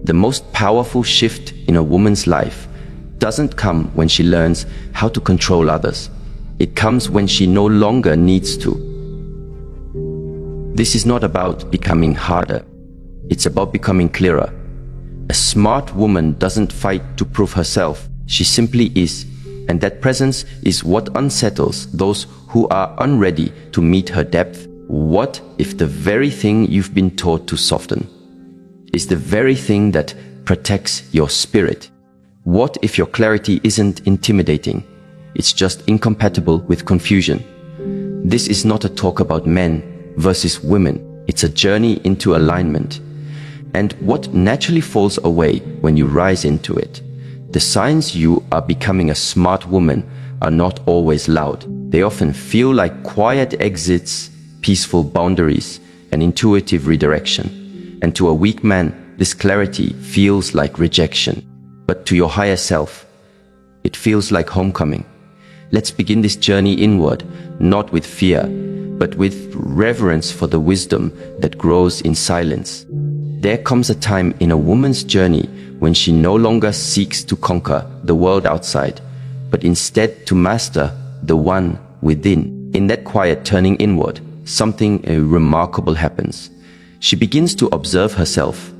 The most powerful shift in a woman's life doesn't come when she learns how to control others. It comes when she no longer needs to. This is not about becoming harder. It's about becoming clearer. A smart woman doesn't fight to prove herself. She simply is. And that presence is what unsettles those who are unready to meet her depth. What if the very thing you've been taught to soften is the very thing that protects your spirit? What if your clarity isn't intimidating? It's just incompatible with confusion. This is not a talk about men versus women. It's a journey into alignment. And what naturally falls away when you rise into it? The signs you are becoming a smart woman are not always loud. They often feel like quiet exits, peaceful boundaries, and intuitive redirection. And to a weak man, this clarity feels like rejection. But to your higher self, it feels like homecoming. Let's begin this journey inward, not with fear, but with reverence for the wisdom that grows in silence. There comes a time in a woman's journey when she no longer seeks to conquer the world outside, but instead to master the one within. In that quiet turning inward, something remarkable happens. She begins to observe herself,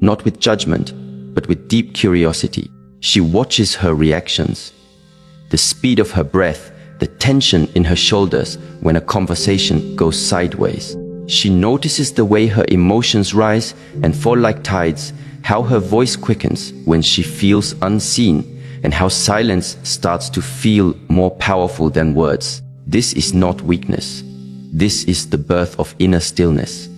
not with judgment, but with deep curiosity. She watches her reactions, the speed of her breath, the tension in her shoulders when a conversation goes sideways. She notices the way her emotions rise and fall like tides, how her voice quickens when she feels unseen, and how silence starts to feel more powerful than words. This is not weakness. This is the birth of inner stillness.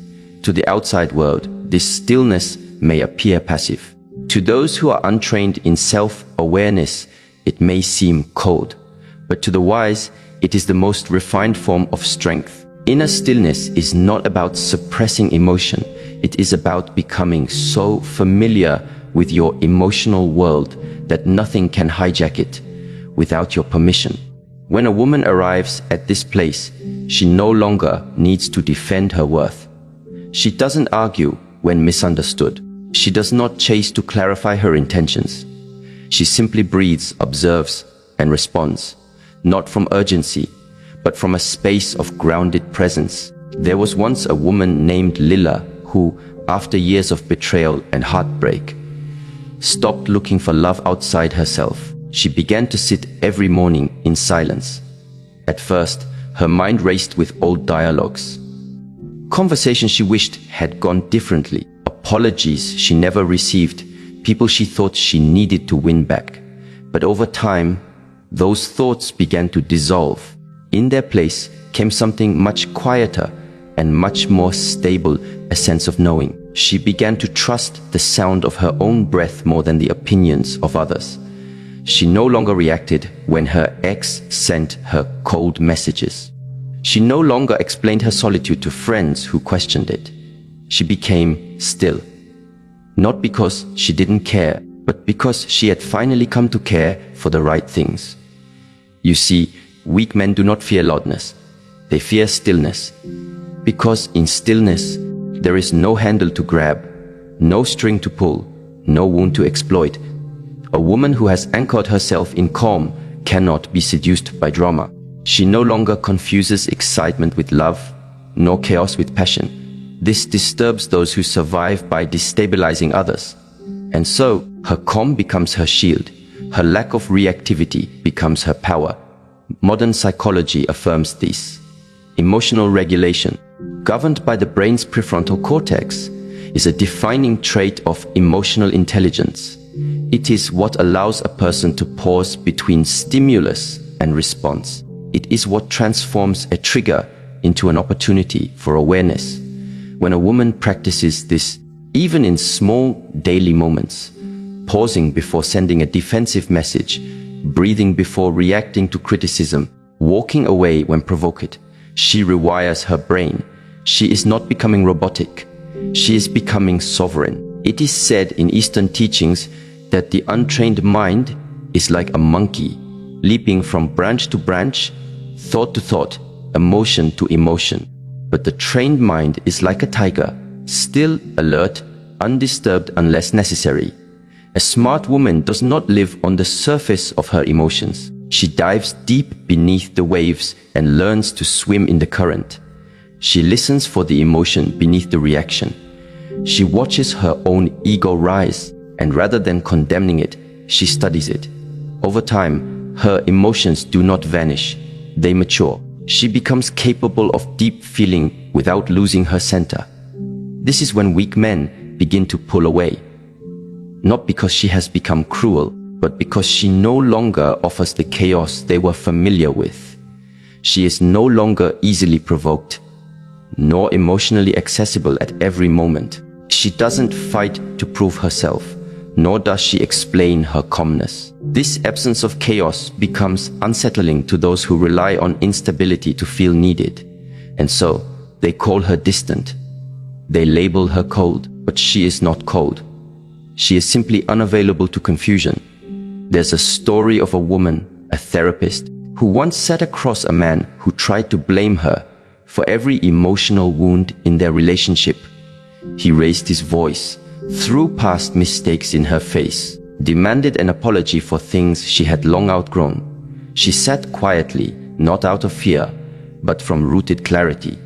To the outside world, this stillness may appear passive. To those who are untrained in self-awareness, it may seem cold. But to the wise, it is the most refined form of strength. Inner stillness is not about suppressing emotion. It is about becoming so familiar with your emotional world that nothing can hijack it without your permission. When a woman arrives at this place, she no longer needs to defend her worth. She doesn't argue when misunderstood. She does not chase to clarify her intentions. She simply breathes, observes, and responds, not from urgency, but from a space of grounded presence. There was once a woman named Lila who, after years of betrayal and heartbreak, stopped looking for love outside herself. She began to sit every morning in silence. At first, her mind raced with old dialogues, conversations she wished had gone differently, apologies she never received, people she thought she needed to win back. But over time, those thoughts began to dissolve. In their place came something much quieter and much more stable, a sense of knowing. She began to trust the sound of her own breath more than the opinions of others. She no longer reacted when her ex sent her cold messages. She no longer explained her solitude to friends who questioned it. She became still. Not because she didn't care, but because she had finally come to care for the right things. You see, weak men do not fear loudness. They fear stillness. Because in stillness, there is no handle to grab, no string to pull, no wound to exploit. A woman who has anchored herself in calm cannot be seduced by drama. She no longer confuses excitement with love, nor chaos with passion. This disturbs those who survive by destabilizing others. And so, her calm becomes her shield. Her lack of reactivity becomes her power. Modern psychology affirms this. Emotional regulation, governed by the brain's prefrontal cortex, is a defining trait of emotional intelligence. It is what allows a person to pause between stimulus and response. It is what transforms a trigger into an opportunity for awareness. When a woman practices this, even in small daily moments, pausing before sending a defensive message, breathing before reacting to criticism, walking away when provoked, she rewires her brain. She is not becoming robotic. She is becoming sovereign. It is said in Eastern teachings that the untrained mind is like a monkey, leaping from branch to branch, thought to thought, emotion to emotion. But the trained mind is like a tiger, still alert, undisturbed unless necessary. A smart woman does not live on the surface of her emotions. She dives deep beneath the waves and learns to swim in the current. She listens for the emotion beneath the reaction. She watches her own ego rise, and rather than condemning it, she studies it. Over time, her emotions do not vanish. They mature. She becomes capable of deep feeling without losing her center. This is when weak men begin to pull away. Not because she has become cruel, but because she no longer offers the chaos they were familiar with. She is no longer easily provoked, nor emotionally accessible at every moment. She doesn't fight to prove herself, nor does she explain her calmness. This absence of chaos becomes unsettling to those who rely on instability to feel needed, and so they call her distant. They label her cold, but she is not cold. She is simply unavailable to confusion. There's a story of a woman, a therapist, who once sat across a man who tried to blame her for every emotional wound in their relationship. He raised his voice, threw past mistakes in her face, demanded an apology for things she had long outgrown. She sat quietly, not out of fear, but from rooted clarity.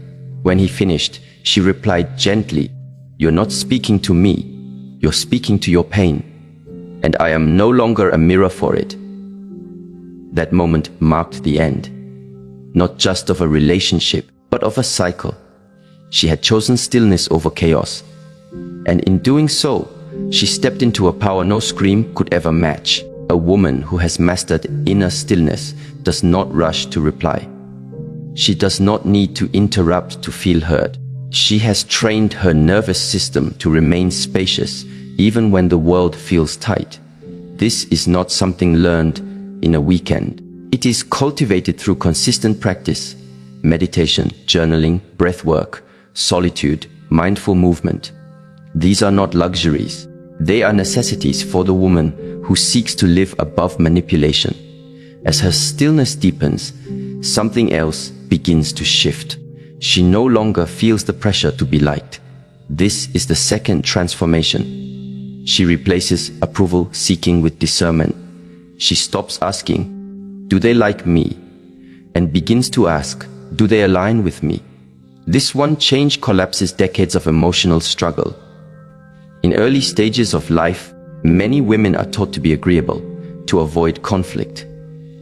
When he finished, she replied gently, "You're not speaking to me. You're speaking to your pain, and I am no longer a mirror for it." That moment marked the end, not just of a relationship, but of a cycle. She had chosen stillness over chaos, and in doing so, she stepped into a power no scream could ever match. A woman who has mastered inner stillness does not rush to reply. She does not need to interrupt to feel heard. She has trained her nervous system to remain spacious even when the world feels tight. This is not something learned in a weekend. It is cultivated through consistent practice: meditation, journaling, breath work, solitude, mindful movement. These are not luxuries. They are necessities for the woman who seeks to live above manipulation. As her stillness deepens, something else begins to shift. She no longer feels the pressure to be liked. This is the second transformation. She replaces approval seeking with discernment. She stops asking, "Do they like me?" and begins to ask, "Do they align with me?" This one change collapses decades of emotional struggle. In early stages of life, many women are taught to be agreeable, to avoid conflict,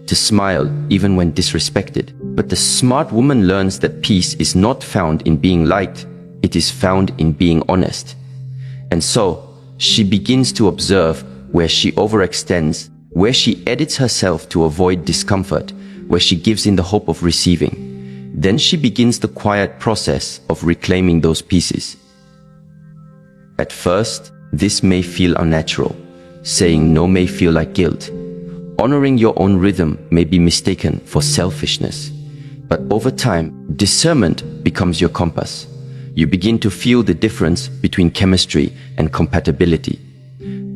to smile even when disrespected. But the smart woman learns that peace is not found in being liked, it is found in being honest. And so, she begins to observe where she overextends, where she edits herself to avoid discomfort, where she gives in the hope of receiving. Then she begins the quiet process of reclaiming those pieces. At first, this may feel unnatural. Saying no may feel like guilt. Honoring your own rhythm may be mistaken for selfishness. But over time, discernment becomes your compass. You begin to feel the difference between chemistry and compatibility,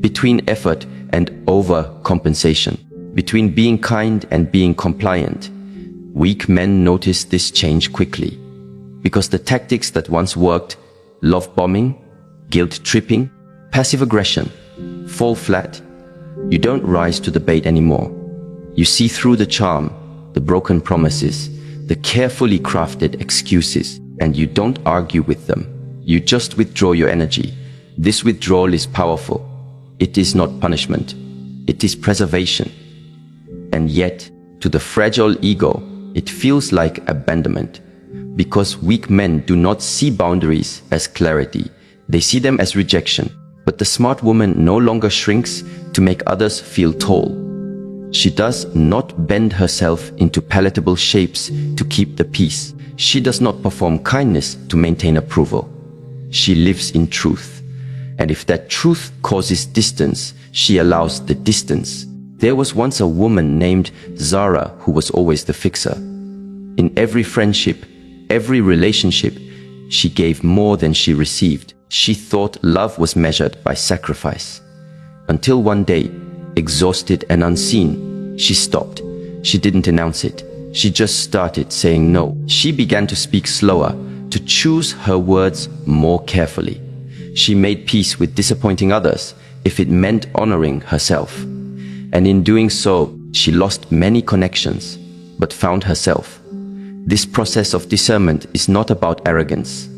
between effort and overcompensation, between being kind and being compliant. Weak men notice this change quickly, because the tactics that once worked, love bombing, guilt tripping, passive aggression, fall flat. You don't rise to the bait anymore. You see through the charm, the broken promises, the carefully crafted excuses, and you don't argue with them. You just withdraw your energy. This withdrawal is powerful. It is not punishment. It is preservation. And yet, to the fragile ego, it feels like abandonment. Because weak men do not see boundaries as clarity. They see them as rejection. But the smart woman no longer shrinks to make others feel tall. She does not bend herself into palatable shapes to keep the peace. She does not perform kindness to maintain approval. She lives in truth. And if that truth causes distance, she allows the distance. There was once a woman named Zara who was always the fixer. In every friendship, every relationship, she gave more than she received. She thought love was measured by sacrifice. Until one day, exhausted and unseen, she stopped. She didn't announce it. She just started saying no. She began to speak slower, to choose her words more carefully. She made peace with disappointing others if it meant honoring herself. And in doing so, she lost many connections, but found herself. This process of discernment is not about arrogance.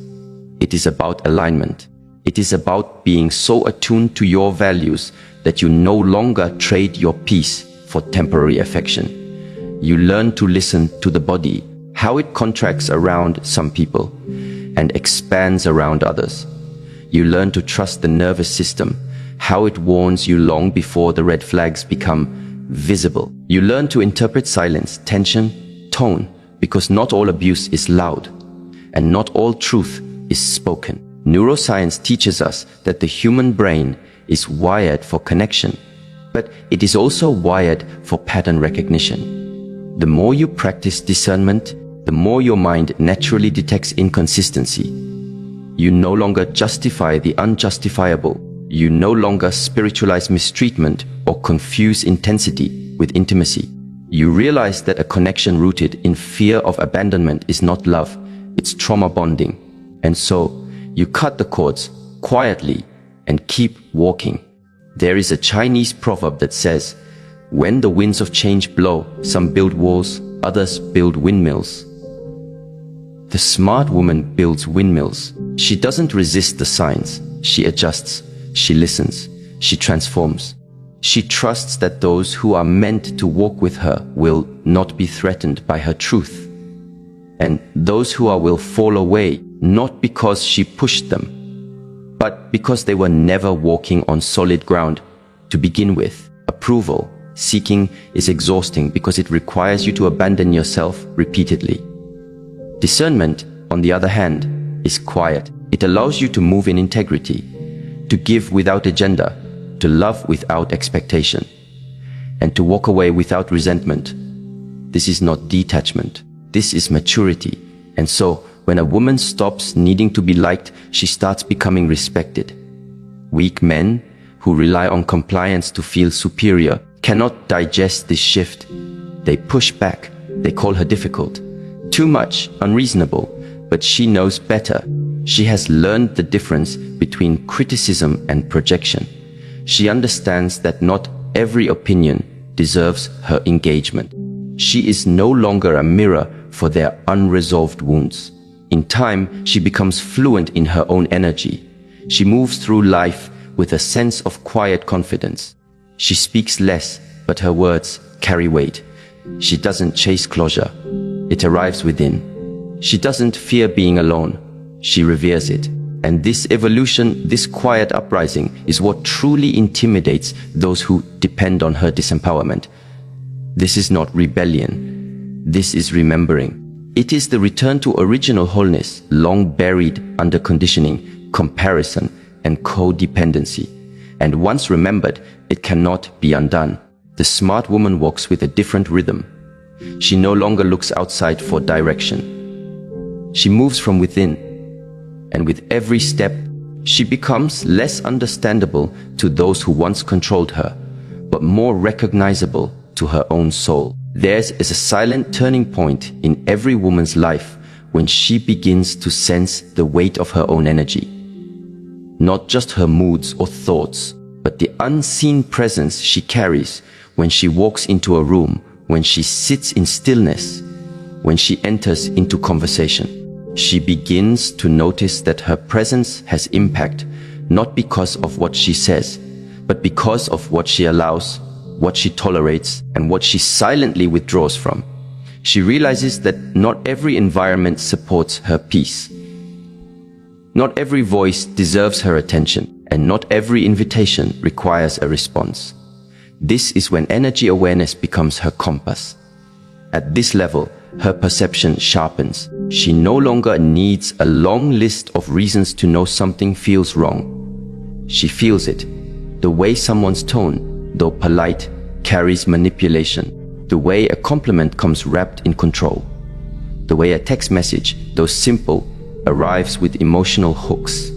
It is about alignment. It is about being so attuned to your values that you no longer trade your peace for temporary affection. You learn to listen to the body, how it contracts around some people and expands around others. You learn to trust the nervous system, how it warns you long before the red flags become visible. You learn to interpret silence, tension, tone, because not all abuse is loud, and not all truth is spoken. Neuroscience teaches us that the human brain is wired for connection, but it is also wired for pattern recognition. The more you practice discernment, the more your mind naturally detects inconsistency. You no longer justify the unjustifiable. You no longer spiritualize mistreatment or confuse intensity with intimacy. You realize that a connection rooted in fear of abandonment is not love, it's trauma bonding. And so, you cut the cords quietly and keep walking. There is a Chinese proverb that says, "When the winds of change blow, some build walls, others build windmills." The smart woman builds windmills. She doesn't resist the signs. She adjusts. She listens. She transforms. She trusts that those who are meant to walk with her will not be threatened by her truth. And those who are will fall away, not because she pushed them, but because they were never walking on solid ground to begin with. Approval seeking is exhausting because it requires you to abandon yourself repeatedly. Discernment, on the other hand, is quiet. It allows you to move in integrity, to give without agenda, to love without expectation, and to walk away without resentment. This is not detachment. This is maturity. And so, when a woman stops needing to be liked, she starts becoming respected. Weak men who rely on compliance to feel superior cannot digest this shift. They push back. They call her difficult, too much, unreasonable, but she knows better. She has learned the difference between criticism and projection. She understands that not every opinion deserves her engagement. She is no longer a mirror for their unresolved wounds. In time, she becomes fluent in her own energy. She moves through life with a sense of quiet confidence. She speaks less, but her words carry weight. She doesn't chase closure. It arrives within. She doesn't fear being alone. She reveres it. And this evolution, this quiet uprising, is what truly intimidates those who depend on her disempowerment. This is not rebellion. This is remembering. It is the return to original wholeness, long buried under conditioning, comparison, and codependency. And once remembered, it cannot be undone. The smart woman walks with a different rhythm. She no longer looks outside for direction. She moves from within. And with every step, she becomes less understandable to those who once controlled her, but more recognizable to her own soul. Theirs is a silent turning point in every woman's life when she begins to sense the weight of her own energy. Not just her moods or thoughts, but the unseen presence she carries when she walks into a room, when she sits in stillness, when she enters into conversation. She begins to notice that her presence has impact, not because of what she says, but because of what she allows, what she tolerates, and what she silently withdraws from. She realizes that not every environment supports her peace. Not every voice deserves her attention, and not every invitation requires a response. This is when energy awareness becomes her compass. At this level, her perception sharpens. She no longer needs a long list of reasons to know something feels wrong. She feels it. The way someone's tone, though polite, carries manipulation. The way a compliment comes wrapped in control. The way a text message, though simple, arrives with emotional hooks.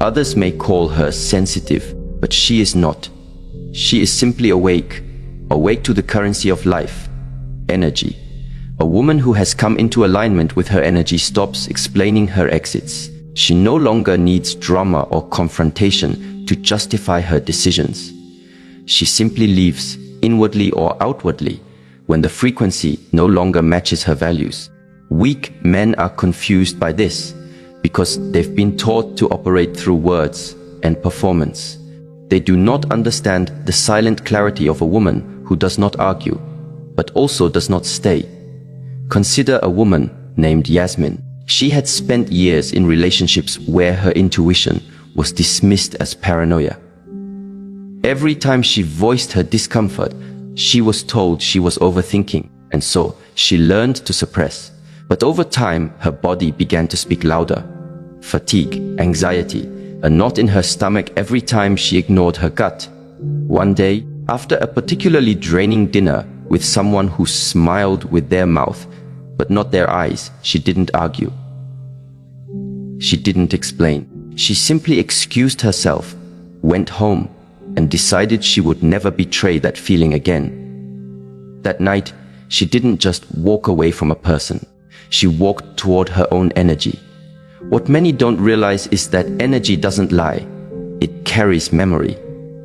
Others may call her sensitive, but she is not. She is simply awake, awake to the currency of life, energy. A woman who has come into alignment with her energy stops explaining her exits. She no longer needs drama or confrontation to justify her decisions. She simply lives, inwardly or outwardly, when the frequency no longer matches her values. Weak men are confused by this because they've been taught to operate through words and performance. They do not understand the silent clarity of a woman who does not argue, but also does not stay. Consider a woman named Yasmin. She had spent years in relationships where her intuition was dismissed as paranoia. Every time she voiced her discomfort, she was told she was overthinking, and so she learned to suppress. But over time, her body began to speak louder. Fatigue, anxiety, a knot in her stomach every time she ignored her gut. One day, after a particularly draining dinner with someone who smiled with their mouth, but not their eyes, she didn't argue. She didn't explain. She simply excused herself, went home, and decided she would never betray that feeling again. That night, she didn't just walk away from a person. She walked toward her own energy. What many don't realize is that energy doesn't lie. It carries memory,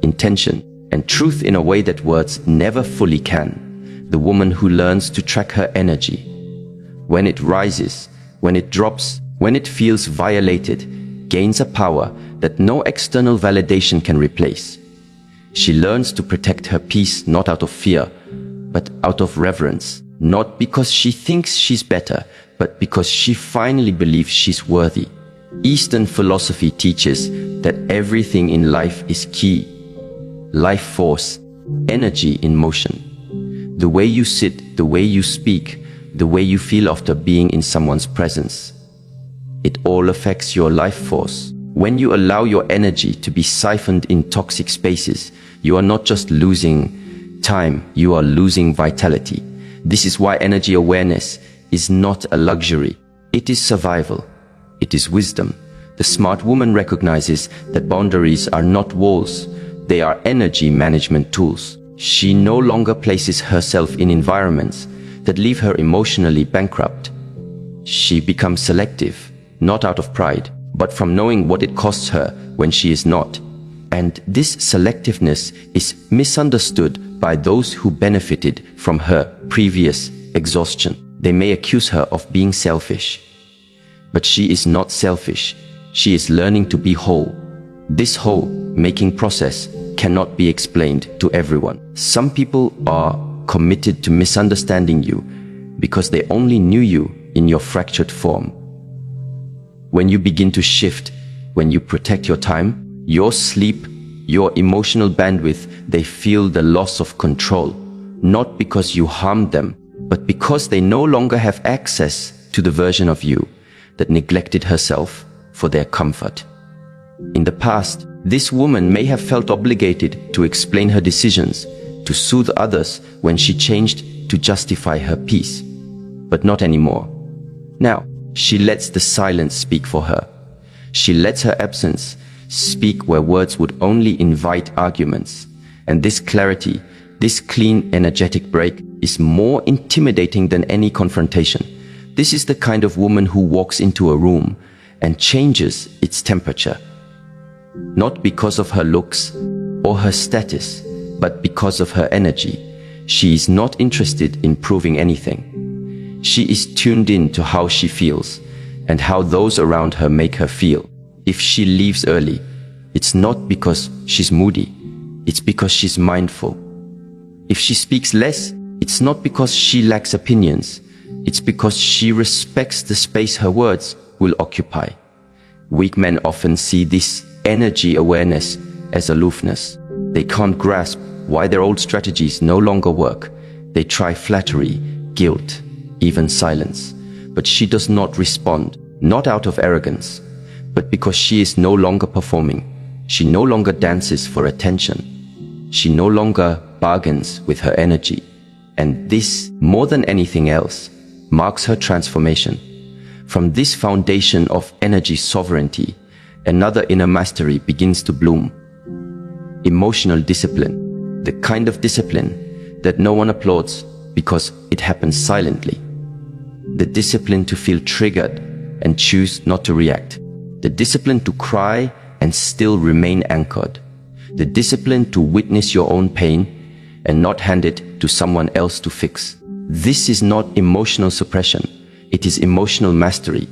intention, and truth in a way that words never fully can. The woman who learns to track her energy, when it rises, when it drops, when it feels violated, gains a power that no external validation can replace. She learns to protect her peace not out of fear, but out of reverence, not because she thinks she's better, but because she finally believes she's worthy. Eastern philosophy teaches that everything in life is ki, life force, energy in motion. The way you sit, the way you speak, the way you feel after being in someone's presence. It all affects your life force. When you allow your energy to be siphoned in toxic spaces, you are not just losing time, you are losing vitality. This is why energy awareness is not a luxury. It is survival. It is wisdom. The smart woman recognizes that boundaries are not walls. They are energy management tools. She no longer places herself in environments that leave her emotionally bankrupt. She becomes selective, not out of pride, but from knowing what it costs her when she is not. And this selectiveness is misunderstood by those who benefited from her previous exhaustion. They may accuse her of being selfish. But she is not selfish. She is learning to be whole. This whole making process cannot be explained to everyone. Some people are committed to misunderstanding you because they only knew you in your fractured form. When you begin to shift, when you protect your time, your sleep, your emotional bandwidth, they feel the loss of control, not because you harmed them, but because they no longer have access to the version of you that neglected herself for their comfort. In the past, this woman may have felt obligated to explain her decisions, to soothe others when she changed to justify her peace, but not anymore. Now, she lets the silence speak for her. She lets her absence speak where words would only invite arguments. And this clarity, this clean, energetic break is more intimidating than any confrontation. This is the kind of woman who walks into a room and changes its temperature. Not because of her looks or her status, but because of her energy. She is not interested in proving anything. She is tuned in to how she feels and how those around her make her feel. If she leaves early, it's not because she's moody, it's because she's mindful. If she speaks less, it's not because she lacks opinions, it's because she respects the space her words will occupy. Weak men often see this energy awareness as aloofness. They can't grasp why their old strategies no longer work. They try flattery, guilt, even silence. But she does not respond, not out of arrogance, but because she is no longer performing. She no longer dances for attention. She no longer bargains with her energy. And this, more than anything else, marks her transformation. From this foundation of energy sovereignty, another inner mastery begins to bloom. Emotional discipline, the kind of discipline that no one applauds because it happens silently. The discipline to feel triggered and choose not to react. The discipline to cry and still remain anchored. The discipline to witness your own pain and not hand it to someone else to fix. This is not emotional suppression. It is emotional mastery.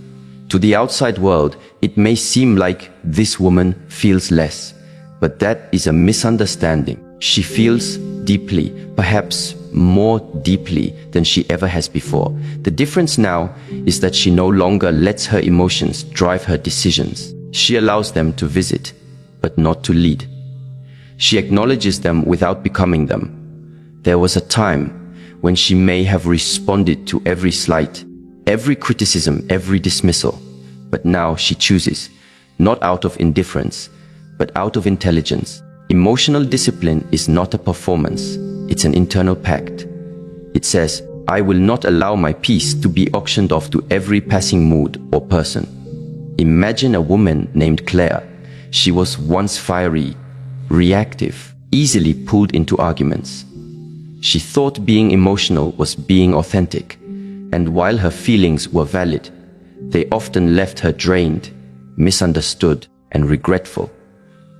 To the outside world, it may seem like this woman feels less, but that is a misunderstanding. She feels deeply, perhaps more deeply than she ever has before. The difference now is that she no longer lets her emotions drive her decisions. She allows them to visit, but not to lead. She acknowledges them without becoming them. There was a time when she may have responded to every slight, every criticism, every dismissal. But now she chooses, not out of indifference, but out of intelligence. Emotional discipline is not a performance, it's an internal pact. It says, I will not allow my peace to be auctioned off to every passing mood or person. Imagine a woman named Claire. She was once fiery, reactive, easily pulled into arguments. She thought being emotional was being authentic, and while her feelings were valid, they often left her drained, misunderstood, and regretful.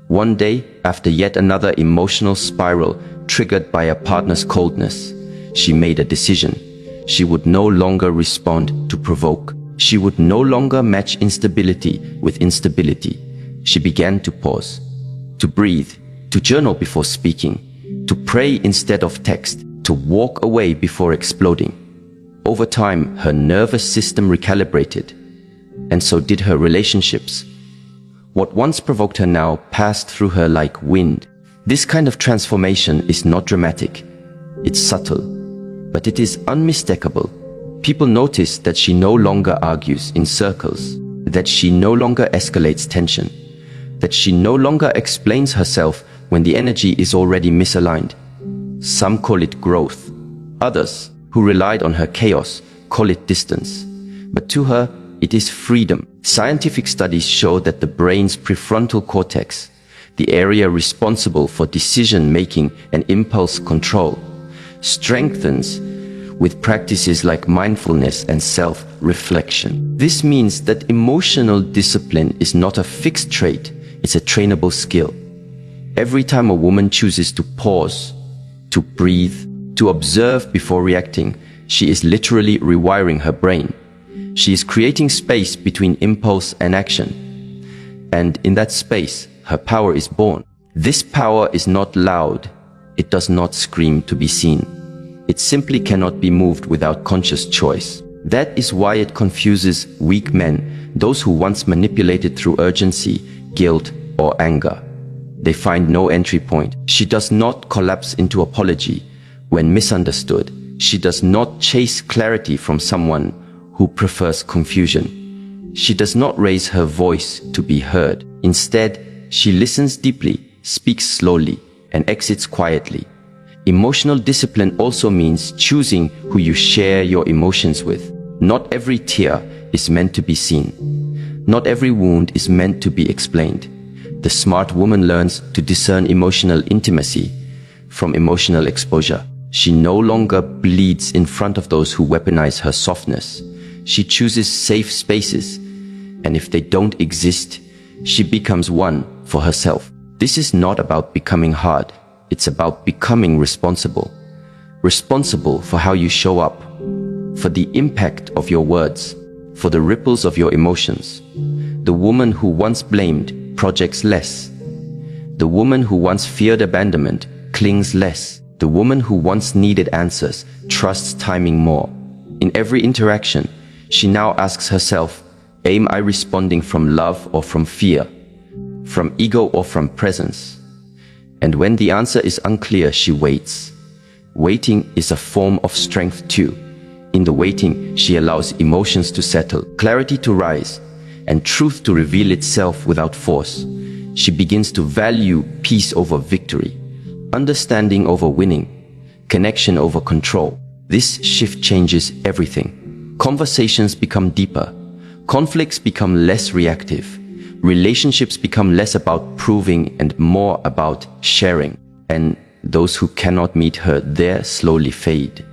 One day, after yet another emotional spiral triggered by a partner's coldness, she made a decision. She would no longer respond to provoke. She would no longer match instability with instability. She began to pause, to breathe, to journal before speaking, to pray instead of text, to walk away before exploding. Over time, her nervous system recalibrated, and so did her relationships. What once provoked her now passed through her like wind. This kind of transformation is not dramatic. It's subtle, but it is unmistakable. People notice that she no longer argues in circles, that she no longer escalates tension, that she no longer explains herself when the energy is already misaligned. Some call it growth. Others, who relied on her chaos, call it distance. But to her, it is freedom. Scientific studies show that the brain's prefrontal cortex, the area responsible for decision-making and impulse control, strengthens with practices like mindfulness and self-reflection. This means that emotional discipline is not a fixed trait, it's a trainable skill. Every time a woman chooses to pause, to breathe, to observe before reacting, she is literally rewiring her brain. She is creating space between impulse and action. And in that space, her power is born. This power is not loud. It does not scream to be seen. It simply cannot be moved without conscious choice. That is why it confuses weak men, those who once manipulated through urgency, guilt, or anger. They find no entry point. She does not collapse into apology when misunderstood. She does not chase clarity from someone who prefers confusion. She does not raise her voice to be heard. Instead, she listens deeply, speaks slowly, and exits quietly. Emotional discipline also means choosing who you share your emotions with. Not every tear is meant to be seen. Not every wound is meant to be explained. The smart woman learns to discern emotional intimacy from emotional exposure. She no longer bleeds in front of those who weaponize her softness. She chooses safe spaces, and if they don't exist, she becomes one for herself. This is not about becoming hard. It's about becoming responsible. Responsible for how you show up, for the impact of your words, for the ripples of your emotions. The woman who once blamed projects less. The woman who once feared abandonment clings less. The woman who once needed answers trusts timing more. In every interaction, she now asks herself, am I responding from love or from fear? From ego or from presence? And when the answer is unclear, she waits. Waiting is a form of strength too. In the waiting, she allows emotions to settle, clarity to rise, and truth to reveal itself without force. She begins to value peace over victory, understanding over winning, connection over control. This shift changes everything. Conversations become deeper. Conflicts become less reactive. Relationships become less about proving and more about sharing. And those who cannot meet her there slowly fade.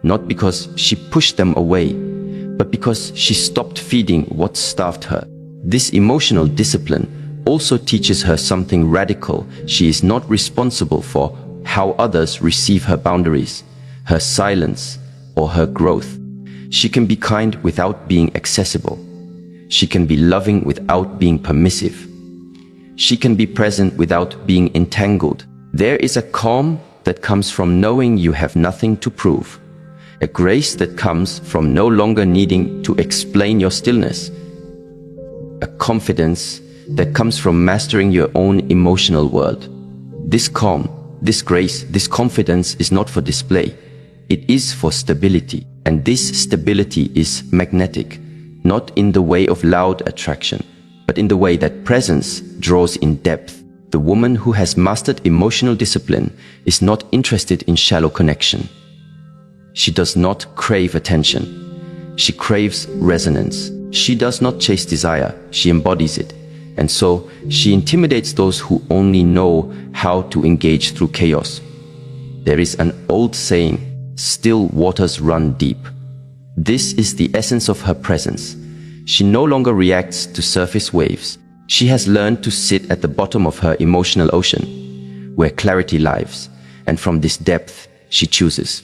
Not because she pushed them away, but because she stopped feeding what starved her. This emotional discipline also teaches her something radical. She is not responsible for how others receive her boundaries, her silence, or her growth. She can be kind without being accessible. She can be loving without being permissive. She can be present without being entangled. There is a calm that comes from knowing you have nothing to prove, a grace that comes from no longer needing to explain your stillness, a confidence that comes from mastering your own emotional world. This calm, this grace, this confidence is not for display. It is for stability, and this stability is magnetic, not in the way of loud attraction, but in the way that presence draws in depth. The woman who has mastered emotional discipline is not interested in shallow connection. She does not crave attention. She craves resonance. She does not chase desire. She embodies it. And so she intimidates those who only know how to engage through chaos. There is an old saying, "Still waters run deep." This is the essence of her presence. She no longer reacts to surface waves. She has learned to sit at the bottom of her emotional ocean, where clarity lives, and from this depth she chooses.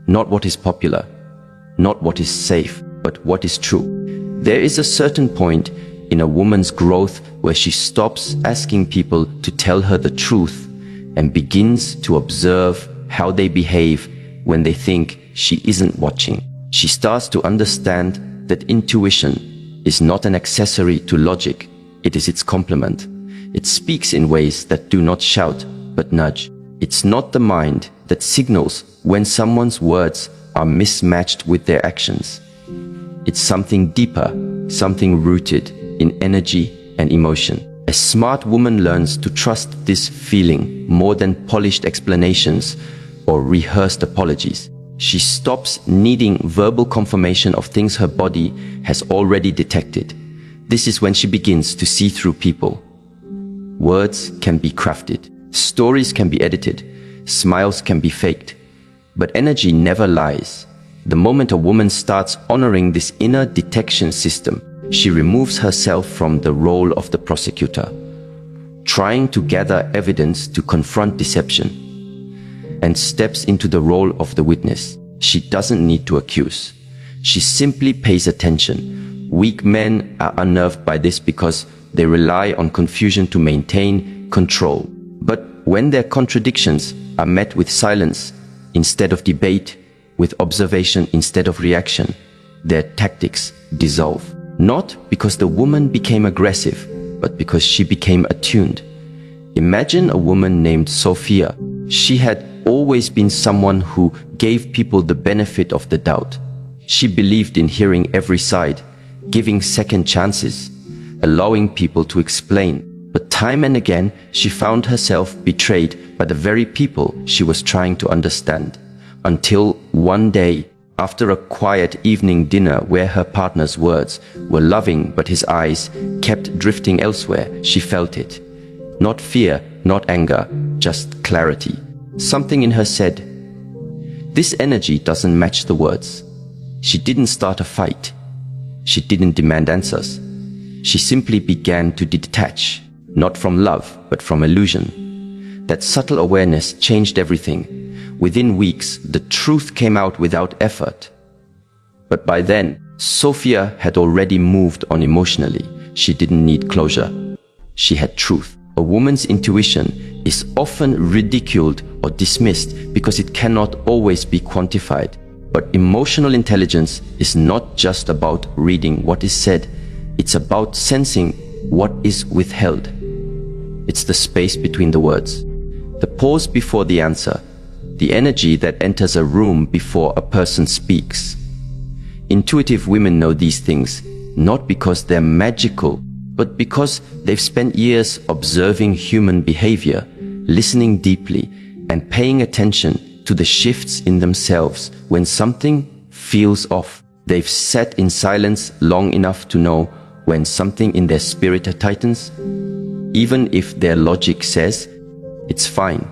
Not what is popular, not what is safe, but what is true. There is a certain point in a woman's growth where she stops asking people to tell her the truth and begins to observe how they behave when they think she isn't watching. She starts to understand that intuition is not an accessory to logic. It is its complement. It speaks in ways that do not shout, but nudge. It's not the mind that signals when someone's words are mismatched with their actions. It's something deeper, something rooted in energy and emotion. A smart woman learns to trust this feeling more than polished explanations or rehearsed apologies. She stops needing verbal confirmation of things her body has already detected. This is when she begins to see through people. Words can be crafted, stories can be edited, smiles can be faked, but energy never lies. The moment a woman starts honoring this inner detection system, she removes herself from the role of the prosecutor, trying to gather evidence to confront deception, and steps into the role of the witness. She doesn't need to accuse. She simply pays attention. Weak men are unnerved by this because they rely on confusion to maintain control. But when their contradictions are met with silence instead of debate, with observation instead of reaction, their tactics dissolve. Not because the woman became aggressive, but because she became attuned. Imagine a woman named Sophia. She had always been someone who gave people the benefit of the doubt. She believed in hearing every side, giving second chances, allowing people to explain. But time and again, she found herself betrayed by the very people she was trying to understand. Until one day, after a quiet evening dinner where her partner's words were loving but his eyes kept drifting elsewhere, she felt it. Not fear, not anger, just clarity. Something in her said, "This energy doesn't match the words." She didn't start a fight. She didn't demand answers. She simply began to detach, not from love, but from illusion. That subtle awareness changed everything. Within weeks, the truth came out without effort. But by then, Sophia had already moved on emotionally. She didn't need closure. She had truth. A woman's intuition is often ridiculed or dismissed because it cannot always be quantified. But emotional intelligence is not just about reading what is said, it's about sensing what is withheld. It's the space between the words, the pause before the answer, the energy that enters a room before a person speaks. Intuitive women know these things, not because they're magical, but because they've spent years observing human behavior, listening deeply, and paying attention to the shifts in themselves when something feels off. They've sat in silence long enough to know when something in their spirit tightens, even if their logic says it's fine.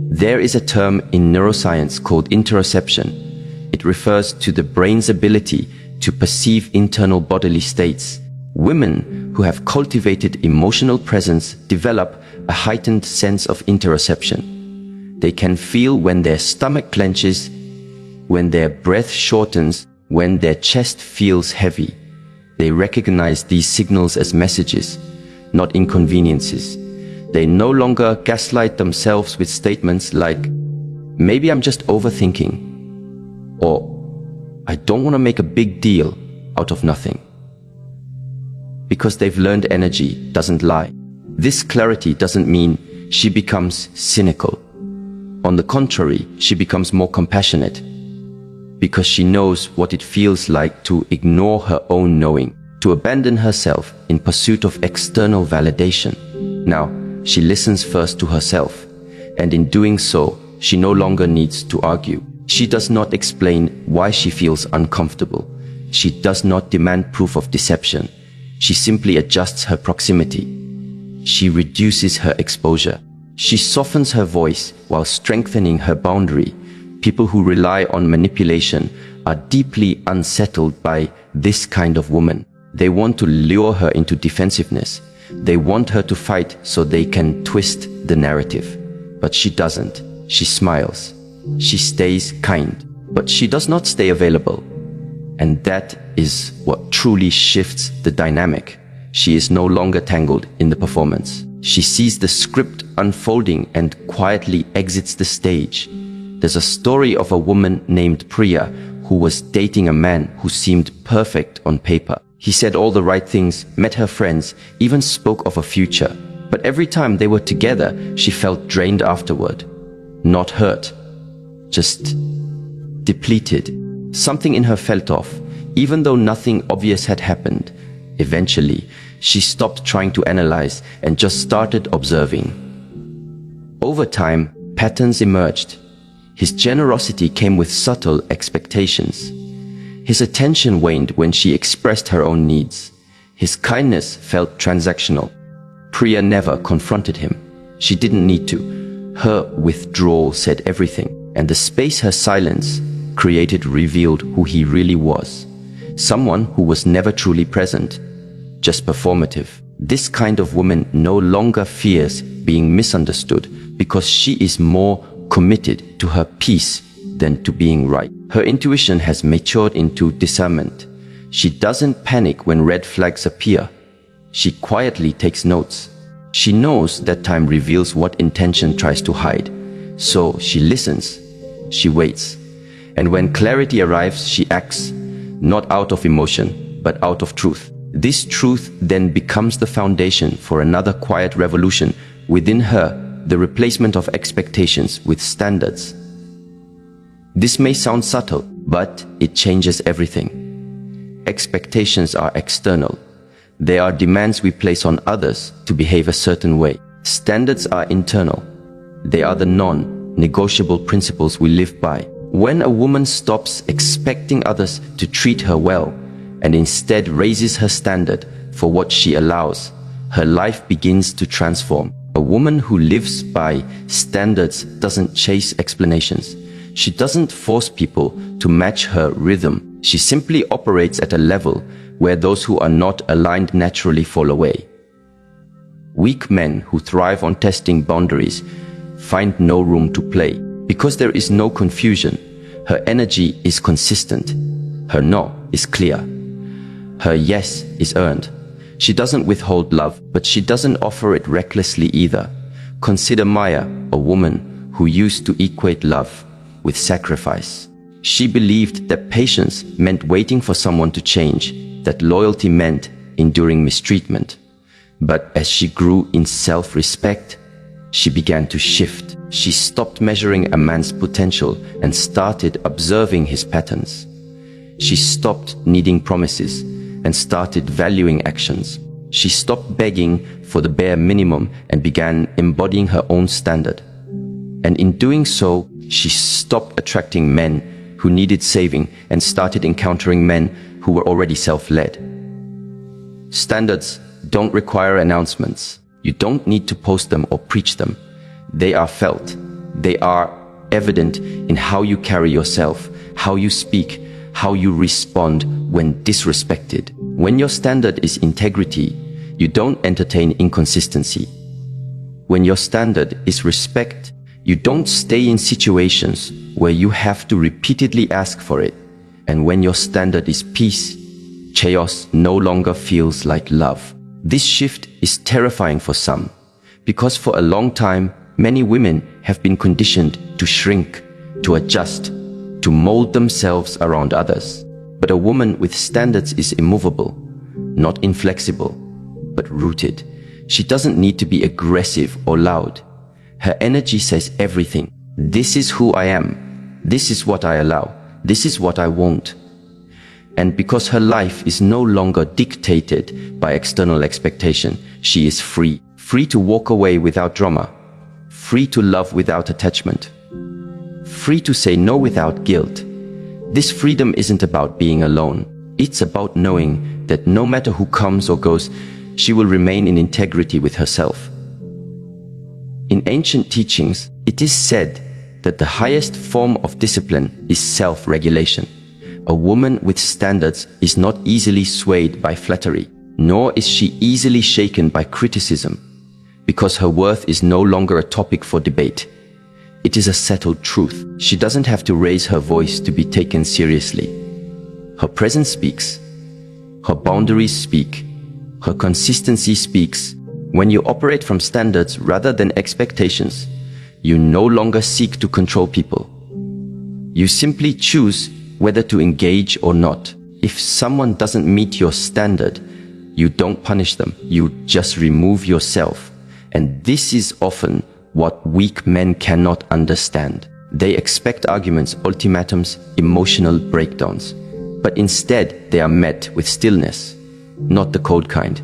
There is a term in neuroscience called interoception. It refers to the brain's ability to perceive internal bodily states, Women who have cultivated emotional presence develop a heightened sense of interoception. They can feel when their stomach clenches, when their breath shortens, when their chest feels heavy. They recognize these signals as messages, not inconveniences. They no longer gaslight themselves with statements like, "Maybe I'm just overthinking," or "I don't want to make a big deal out of nothing." Because they've learned energy doesn't lie. This clarity doesn't mean she becomes cynical. On the contrary, she becomes more compassionate, because she knows what it feels like to ignore her own knowing, to abandon herself in pursuit of external validation. Now, she listens first to herself, and in doing so, she no longer needs to argue. She does not explain why she feels uncomfortable. She does not demand proof of deception. She simply adjusts her proximity. She reduces her exposure. She softens her voice while strengthening her boundary. People who rely on manipulation are deeply unsettled by this kind of woman. They want to lure her into defensiveness. They want her to fight so they can twist the narrative. But she doesn't. She smiles. She stays kind. But she does not stay available. And that is what truly shifts the dynamic. She is no longer tangled in the performance. She sees the script unfolding and quietly exits the stage. There's a story of a woman named Priya who was dating a man who seemed perfect on paper. He said all the right things, met her friends, even spoke of a future. But every time they were together, she felt drained afterward. Not hurt, just depleted. Something in her felt off, even though nothing obvious had happened. Eventually, she stopped trying to analyze and just started observing. Over time, patterns emerged. His generosity came with subtle expectations. His attention waned when she expressed her own needs. His kindness felt transactional. Priya never confronted him. She didn't need to. Her withdrawal said everything, and the space her silence created revealed who he really was. Someone who was never truly present, just performative. This kind of woman no longer fears being misunderstood because she is more committed to her peace than to being right. Her intuition has matured into discernment. She doesn't panic when red flags appear. She quietly takes notes. She knows that time reveals what intention tries to hide. So she listens, she waits. And when clarity arrives, she acts, not out of emotion, but out of truth. This truth then becomes the foundation for another quiet revolution within her, the replacement of expectations with standards. This may sound subtle, but it changes everything. Expectations are external. They are demands we place on others to behave a certain way. Standards are internal. They are the non-negotiable principles we live by. When a woman stops expecting others to treat her well and instead raises her standard for what she allows, her life begins to transform. A woman who lives by standards doesn't chase explanations. She doesn't force people to match her rhythm. She simply operates at a level where those who are not aligned naturally fall away. Weak men who thrive on testing boundaries find no room to play. Because there is no confusion, her energy is consistent. Her no is clear. Her yes is earned. She doesn't withhold love, but she doesn't offer it recklessly either. Consider Maya, a woman who used to equate love with sacrifice. She believed that patience meant waiting for someone to change, that loyalty meant enduring mistreatment. But as she grew in self-respect, she began to shift. She stopped measuring a man's potential and started observing his patterns. She stopped needing promises and started valuing actions. She stopped begging for the bare minimum and began embodying her own standard. And in doing so, she stopped attracting men who needed saving and started encountering men who were already self-led. Standards don't require announcements. You don't need to post them or preach them. They are felt. They are evident in how you carry yourself, how you speak, how you respond when disrespected. When your standard is integrity, you don't entertain inconsistency. When your standard is respect, you don't stay in situations where you have to repeatedly ask for it. And when your standard is peace, chaos no longer feels like love. This shift is terrifying for some, because for a long time, many women have been conditioned to shrink, to adjust, to mold themselves around others. But a woman with standards is immovable, not inflexible, but rooted. She doesn't need to be aggressive or loud. Her energy says everything. This is who I am. This is what I allow. This is what I won't. And because her life is no longer dictated by external expectation, she is free. Free to walk away without drama. Free to love without attachment. Free to say no without guilt. This freedom isn't about being alone. It's about knowing that no matter who comes or goes, she will remain in integrity with herself. In ancient teachings, it is said that the highest form of discipline is self-regulation. A woman with standards is not easily swayed by flattery, nor is she easily shaken by criticism, because her worth is no longer a topic for debate. It is a settled truth. She doesn't have to raise her voice to be taken seriously. Her presence speaks. Her boundaries speak. Her consistency speaks. When you operate from standards rather than expectations, you no longer seek to control people. You simply choose whether to engage or not. If someone doesn't meet your standard, you don't punish them. You just remove yourself. And this is often what weak men cannot understand. They expect arguments, ultimatums, emotional breakdowns. But instead, they are met with stillness, not the cold kind.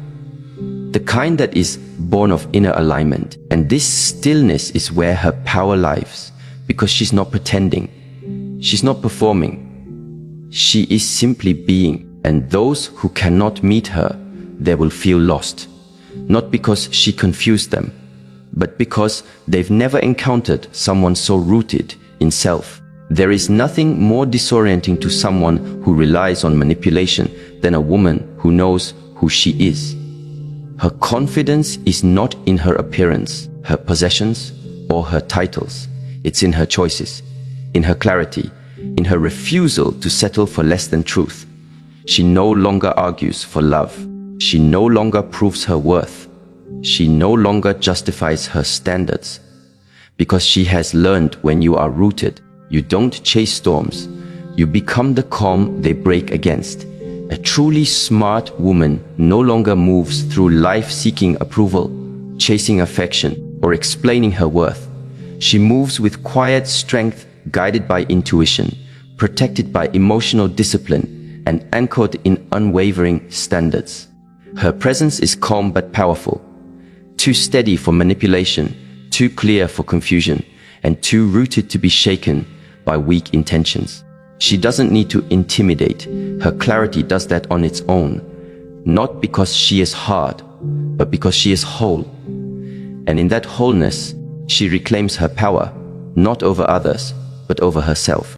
The kind that is born of inner alignment. And this stillness is where her power lies, because she's not pretending. She's not performing. She is simply being. And those who cannot meet her, they will feel lost. Not because she confused them, but because they've never encountered someone so rooted in self. There is nothing more disorienting to someone who relies on manipulation than a woman who knows who she is. Her confidence is not in her appearance, her possessions, or her titles. It's in her choices, in her clarity, in her refusal to settle for less than truth. She no longer argues for love. She no longer proves her worth. She no longer justifies her standards. Because she has learned when you are rooted, you don't chase storms. You become the calm they break against. A truly smart woman no longer moves through life seeking approval, chasing affection, or explaining her worth. She moves with quiet strength, guided by intuition, protected by emotional discipline, and anchored in unwavering standards. Her presence is calm but powerful, too steady for manipulation, too clear for confusion, and too rooted to be shaken by weak intentions. She doesn't need to intimidate. Her clarity does that on its own, not because she is hard, but because she is whole. And in that wholeness, she reclaims her power, not over others, but over herself.